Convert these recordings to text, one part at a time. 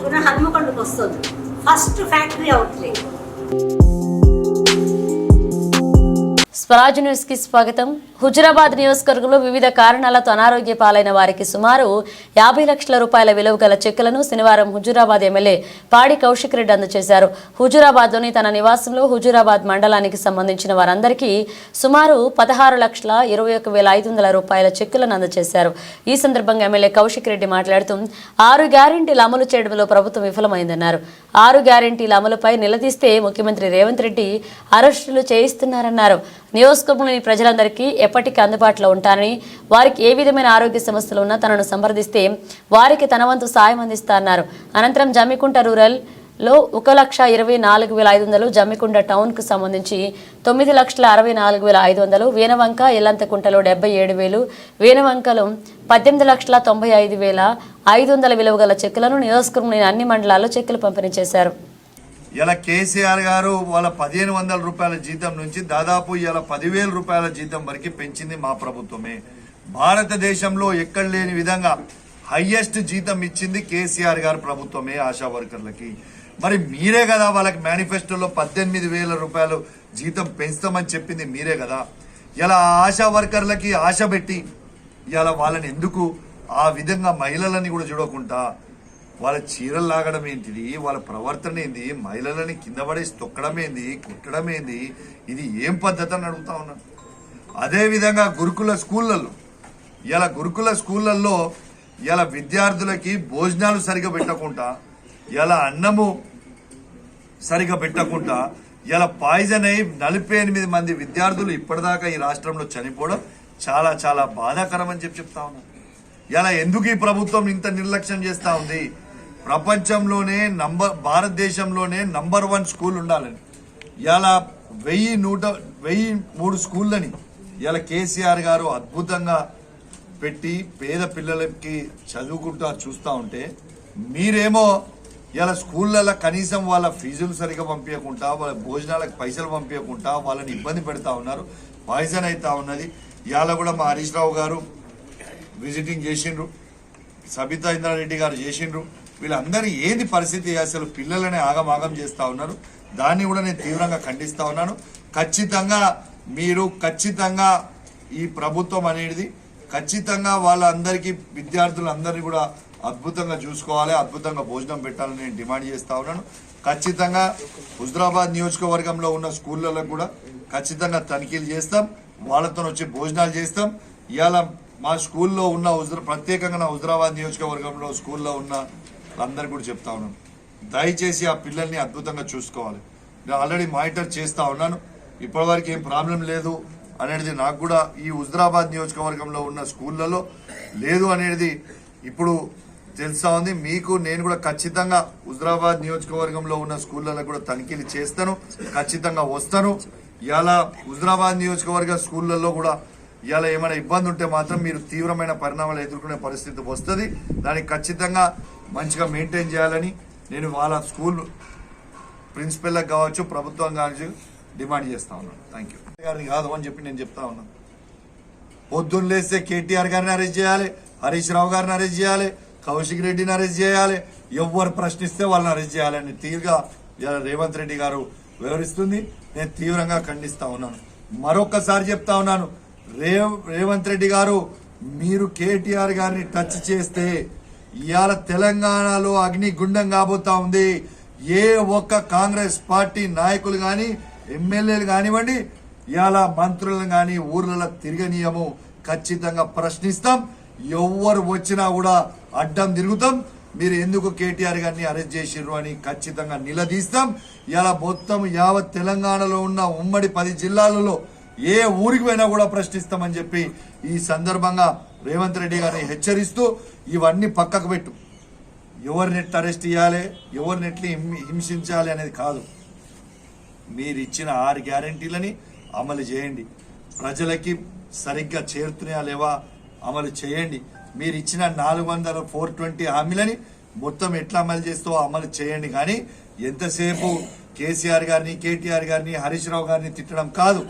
4 హన్మకొండకు వస్తుంది first factory outlet. Swaraj news కి స్వాగతం. హుజురాబాద్ నియోజకవర్గంలో వివిధ కారణాలతో అనారోగ్య పాలైన వారికి సుమారు 50 లక్షల రూపాయల విలువ గల చెక్కులను శనివారం హుజురాబాద్ ఎమ్మెల్యే పాడి కౌశిక్ రెడ్డి అందజేశారు. హుజురాబాద్లోని తన నివాసంలో హుజురాబాద్ మండలానికి సంబంధించిన వారందరికీ సుమారు 16,21,500 రూపాయల చెక్కులను అందజేశారు. ఈ సందర్భంగా ఎమ్మెల్యే కౌశిక్ రెడ్డి మాట్లాడుతూ 6 గ్యారెంటీలు అమలు చేయడంలో ప్రభుత్వం విఫలమైందన్నారు. 6 గ్యారెంటీల అమలుపై నిలదీస్తే ముఖ్యమంత్రి రేవంత్ రెడ్డి అరెస్టులు చేయిస్తున్నారన్నారు. నియోజకవర్గంలోని ప్రజలందరికీ ఎప్పటికీ అందుబాటులో ఉంటానని, వారికి ఏ విధమైన ఆరోగ్య సమస్యలు ఉన్నా తనను సంప్రదిస్తే వారికి తన వంతు సాయం అందిస్తా అన్నారు. అనంతరం జమ్మికుంట రూరల్లో 1,24,500, జమ్మికుంట టౌన్కు సంబంధించి 9,64,500, వేనవంక ఎల్లంతకుంటలో 77,000, వేనవంకలో 18,95,500 విలువ గల చెక్కులను నియోజకవర్గంలోని అన్ని మండలాల్లో చెక్కులు పంపిణీ చేశారు. ఇలా కేసీఆర్ గారు వాళ్ళ 1,500 రూపాయల జీతం నుంచి దాదాపు ఇలా 10,000 రూపాయల జీతం వరకు పెంచింది మా ప్రభుత్వమే. భారతదేశంలో ఎక్కడ లేని విధంగా హైయెస్ట్ జీతం ఇచ్చింది కేసీఆర్ గారు ప్రభుత్వమే ఆశా వర్కర్లకి. మరి మీరే కదా వాళ్ళకి మేనిఫెస్టోలో 18,000 రూపాయలు జీతం పెంచుతామని చెప్పింది మీరే కదా. ఇలా ఆశా వర్కర్లకి ఆశ పెట్టి ఇలా వాళ్ళని ఎందుకు ఆ విధంగా మహిళలని కూడా చూడకుండా వాళ్ళ చీరలు లాగడం ఏంటిది, వాళ్ళ ప్రవర్తన ఏంది, మహిళలని కింద పడేసి తొక్కడం ఏంది, కుట్టడం ఏంది, ఇది ఏం పద్ధతి అని అడుగుతా ఉన్నాను. అదేవిధంగా గురుకుల స్కూళ్ళల్లో ఇలా విద్యార్థులకి భోజనాలు సరిగా పెట్టకుండా, ఇలా అన్నము సరిగా పెట్టకుండా, ఇలా పాయిజన్ అయి 48 మంది విద్యార్థులు ఇప్పటిదాకా ఈ రాష్ట్రంలో చనిపోవడం చాలా చాలా బాధాకరం అని చెప్తా ఉన్నాను. ఇలా ఎందుకు ఈ ప్రభుత్వం ఇంత నిర్లక్ష్యం చేస్తా ఉంది? ప్రపంచంలోనే భారతదేశంలోనే నంబర్ 1 స్కూల్ ఉండాలని ఇలా 1,103 స్కూళ్ళని ఇలా కేసీఆర్ గారు అద్భుతంగా పెట్టి పేద పిల్లలకి చదువుకుంటూ చూస్తూ ఉంటే, మీరేమో ఇలా స్కూళ్ళల్లో కనీసం వాళ్ళ ఫీజులు సరిగా పంపించకుండా, వాళ్ళ భోజనాలకు పైసలు పంపించకుండా వాళ్ళని ఇబ్బంది పెడతా ఉన్నారు. పాయిజన్ అవుతా ఉన్నది. ఇవాళ కూడా మా హరీష్ రావు గారు విజిటింగ్ చేసిండ్రు, సబితా ఇంద్రారెడ్డి గారు చేసిండ్రు. వీళ్ళందరూ ఏంది పరిస్థితి, అసలు పిల్లలని ఆగమాగం చేస్తూ ఉన్నారు. దాన్ని కూడా నేను తీవ్రంగా ఖండిస్తూ ఉన్నాను. ఖచ్చితంగా ఈ ప్రభుత్వం అనేది ఖచ్చితంగా వాళ్ళందరికీ విద్యార్థులందరినీ కూడా అద్భుతంగా చూసుకోవాలి, అద్భుతంగా భోజనం పెట్టాలని నేను డిమాండ్ చేస్తూ ఉన్నాను. ఖచ్చితంగా హుజురాబాద్ నియోజకవర్గంలో ఉన్న స్కూళ్ళలో కూడా ఖచ్చితంగా తనిఖీలు చేస్తాం, వాళ్ళతో వచ్చి భోజనాలు చేస్తాం. ఇవాళ మా స్కూల్లో ఉన్న ప్రత్యేకంగా నా హుజురాబాద్ నియోజకవర్గంలో స్కూల్లో ఉన్న అందరు కూడా చెప్తా ఉన్నాను, దయచేసి ఆ పిల్లల్ని అద్భుతంగా చూసుకోవాలి. నేను ఆల్రెడీ మానిటర్ చేస్తా ఉన్నాను, ఇప్పటివరకు ఏం ప్రాబ్లం లేదు అనేది నాకు కూడా ఈ హుజురాబాద్ నియోజకవర్గంలో ఉన్న స్కూళ్ళలో లేదు అనేది ఇప్పుడు తెలుస్తా ఉంది. మీకు నేను కూడా ఖచ్చితంగా హుజురాబాద్ నియోజకవర్గంలో ఉన్న స్కూళ్ళలో కూడా తనిఖీలు చేస్తాను, ఖచ్చితంగా వస్తాను. ఇలా హుజురాబాద్ నియోజకవర్గ స్కూళ్ళల్లో కూడా ఇలా ఏమైనా ఇబ్బంది ఉంటే మాత్రం మీరు తీవ్రమైన పరిణామాలు ఎదుర్కొనే పరిస్థితి వస్తుంది. దానికి ఖచ్చితంగా మంచిగా మెయింటైన్ చేయాలని నేను వాళ్ళ స్కూల్ ప్రిన్సిపల్లకు కావచ్చు, ప్రభుత్వం కావచ్చు డిమాండ్ చేస్తా ఉన్నాను. Thank you. గారిని కాదు అని చెప్పి నేను చెప్తా ఉన్నాను. పొద్దున్న లేస్తే కేటీఆర్ గారిని అరెస్ట్ చేయాలి, హరీష్ రావు గారిని అరెస్ట్ చేయాలి, కౌశిక్ రెడ్డిని అరెస్ట్ చేయాలి, ఎవరు ప్రశ్నిస్తే వాళ్ళని అరెస్ట్ చేయాలని తీరుగా రేవంత్ రెడ్డి గారు వివరిస్తుంది. నేను తీవ్రంగా ఖండిస్తా ఉన్నాను. మరొక్కసారి చెప్తా ఉన్నాను, రేవంత్ రెడ్డి గారు మీరు కేటీఆర్ గారిని టచ్ చేస్తే ఇవాళ తెలంగాణలో అగ్నిగుండం కాబోతా ఉంది. ఏ ఒక్క కాంగ్రెస్ పార్టీ నాయకులు కానీ ఎమ్మెల్యేలు కానివ్వండి, ఇవాళ మంత్రులను కానీ ఊర్లలో తిరగనీయము, ఖచ్చితంగా ప్రశ్నిస్తాం. ఎవరు వచ్చినా కూడా అడ్డం తిరుగుతాం. మీరు ఎందుకు కేటీఆర్ గారిని అరెస్ట్ చేసిర్రు అని ఖచ్చితంగా నిలదీస్తాం. ఇలా మొత్తం యావత్ తెలంగాణలో ఉన్న ఉమ్మడి 10 జిల్లాలలో ఏ ఊరికి పోయినా కూడా ప్రశ్నిస్తామని చెప్పి ఈ సందర్భంగా రేవంత్ రెడ్డి గారిని హెచ్చరిస్తూ, ఇవన్నీ పక్కకు పెట్టు, ఎవరిని ఎట్లా అరెస్ట్ చేయాలి, ఎవరిని ఎట్లా హింసించాలి అనేది కాదు. మీరు ఇచ్చిన 6 గ్యారెంటీలని అమలు చేయండి. ప్రజలకి సరిగ్గా చేరుతున్నాయా లేవా అమలు చేయండి. మీరు ఇచ్చిన 420 హామీలని మొత్తం ఎట్లా అమలు చేస్తూ అమలు చేయండి. కానీ ఎంతసేపు కేసీఆర్ గారిని, కేటీఆర్ గారిని, హరీష్ రావు గారిని తిట్టడం కాదు.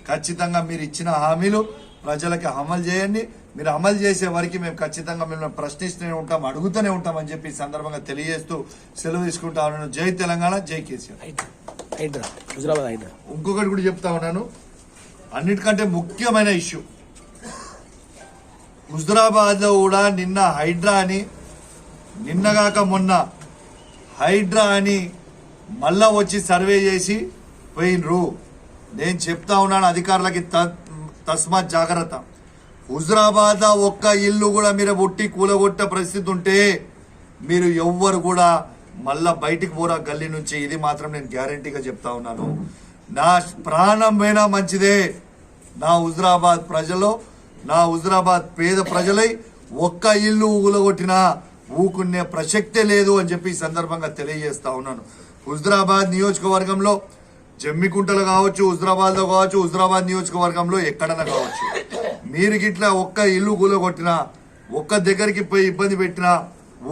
ఖచ్చితంగా మీరు ఇచ్చిన హామీలు ప్రజలకి అమలు చేయండి. మీరు అమలు చేసే వరకు మేము ఖచ్చితంగా మిమ్మల్ని ప్రశ్నిస్తూనే ఉంటాం, అడుగుతూనే ఉంటాం అని చెప్పి ఈ సందర్భంగా తెలియజేస్తూ సెలవు తీసుకుంటా ఉన్నాను. జై తెలంగాణ, జై కేసీఆర్. హుజరాబాద్ హైడ్రా. ఇంకొకటి కూడా చెప్తా ఉన్నాను, అన్నిటికంటే ముఖ్యమైన ఇష్యూ హుజరాబాద్ లో కూడా నిన్న హైడ్రా అని, నిన్నగాక మొన్న హైడ్రా అని మళ్ళా వచ్చి సర్వే చేసి పోయినరు. నేను చెప్తా ఉన్నాను అధికారులకి, తస్మాత్ జాగ్రత్త. హుజరాబాద్ ఒక్క ఇల్లు కూడా మీరు ఒట్టి కూలగొట్టే పరిస్థితి ఉంటే మీరు ఎవ్వరు కూడా మళ్ళా బయటికి పోరా గల్లీ నుంచి. ఇది మాత్రం నేను గ్యారంటీగా చెప్తా ఉన్నాను. నా ప్రాణం పోయినా మంచిదే, నా హుజరాబాద్ ప్రజలు, నా హుజరాబాద్ పేద ప్రజలై ఒక్క ఇల్లు ఊలగొట్టినా ఊకునే ప్రసక్తే లేదు అని చెప్పి ఈ సందర్భంగా తెలియజేస్తా ఉన్నాను. హుజరాబాద్ నియోజకవర్గంలో జమ్మికుంటలు కావచ్చు, హుజరాబాద్ లో కావచ్చు, హుజరాబాద్ నియోజకవర్గంలో ఎక్కడైనా కావచ్చు, మీరు గిట్లా ఒక్క ఇల్లు కూలగొట్టినా, ఒక్క దగ్గరికి పోయి ఇబ్బంది పెట్టినా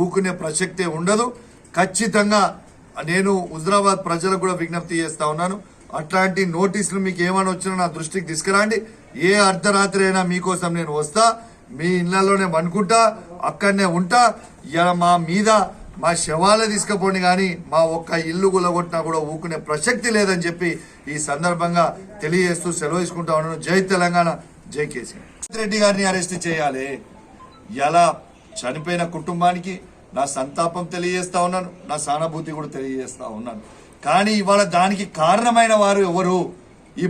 ఊకునే ప్రసక్తే ఉండదు. ఖచ్చితంగా నేను హుజరాబాద్ ప్రజలకు కూడా విజ్ఞప్తి చేస్తా ఉన్నాను, అట్లాంటి నోటీసులు మీకు ఏమైనా వచ్చినా నా దృష్టికి తీసుకురండి. ఏ అర్ధరాత్రి అయినా మీకోసం నేను వస్తా, మీ ఇళ్లలోనే వండుకుంటా, అక్కడనే ఉంటా. ఇలా మా మీద మా శవాలే తీసుకుపోండి, కానీ మా ఒక్క ఇల్లు గులగొట్టినా కూడా ఊకునే ప్రసక్తి లేదని చెప్పి ఈ సందర్భంగా తెలియజేస్తూ సెలవు తీసుకుంటా ఉన్నాను. జై తెలంగాణ, జై కేసీఆర్. రెడ్డి గారిని అరెస్ట్ చేయాలి. ఇలా చనిపోయిన కుటుంబానికి నా సంతాపం తెలియజేస్తా ఉన్నాను, నా సానుభూతి కూడా తెలియజేస్తా ఉన్నాను. కానీ ఇవాళ దానికి కారణమైన వారు ఎవరు? ఈ